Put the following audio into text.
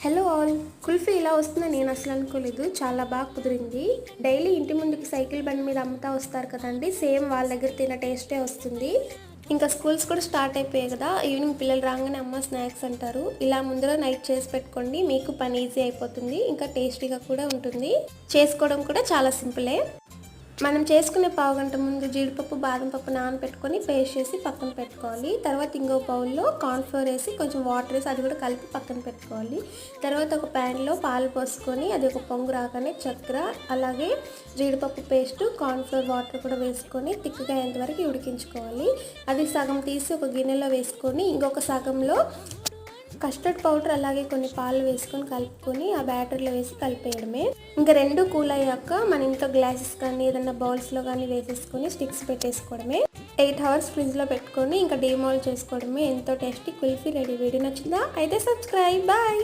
Hello all, kulfi ఇలా వస్తుందని నేను అసలు అనుకోలేదు. చాలా బాగా కుదిరింది. డైలీ ఇంటి ముందుకి సైకిల్ బండి మీద అమ్ముతా వస్తారు కదండి, సేమ్ వాళ్ళ దగ్గర తిన్న టేస్టే వస్తుంది. ఇంకా స్కూల్స్ కూడా స్టార్ట్ అయిపోయాయి కదా, ఈవినింగ్ పిల్లలు రాగానే అమ్మ స్నాక్స్ అంటారు. ఇలా ముందర నైట్ చేసి పెట్టుకోండి, మీకు పని ఈజీ అయిపోతుంది, ఇంకా టేస్టీగా కూడా ఉంటుంది. చేసుకోవడం కూడా చాలా సింపులే. మనం చేసుకునే పావుగంట ముందు జీడిపప్పు బాదం పప్పు నానబెట్టుకొని పేస్ట్ చేసి పక్కన పెట్టుకోవాలి. తర్వాత ఇంకో బౌల్లో కార్న్ఫ్లోర్ వేసి కొంచెం వాటర్ వేసి అది కూడా కలిపి పక్కన పెట్టుకోవాలి. తర్వాత ఒక ప్యాన్లో పాలు పోసుకొని అది ఒక పొంగు రాగానే చక్కెర అలాగే జీడిపప్పు పేస్ట్ కార్న్ఫ్లోర్ వాటర్ కూడా వేసుకొని తిక్కుగా అయ్యేంతవరకు ఉడికించుకోవాలి. అది సగం తీసి ఒక గిన్నెలో వేసుకొని ఇంకొక సగంలో కస్టర్డ్ పౌడర్ అలాగే కొన్ని పాలు వేసుకొని కలుపుకొని ఆ బ్యాటర్లో వేసి కలిపేయడమే. ఇంకా రెండు కూల్ అయ్యాక మన ఇంట్లో గ్లాసెస్ కానీ ఏదైనా బౌల్స్లో కానీ వేసేసుకొని స్టిక్స్ పెట్టేసుకోవడమే. 8 hours ఫ్రిడ్జ్లో పెట్టుకొని ఇంకా డీమాల్ట్ చేసుకోవడమే. ఎంతో టేస్టీ కుల్ఫీ రెడీ. వీడియో నచ్చిందా? అయితే సబ్స్క్రైబ్. బాయ్.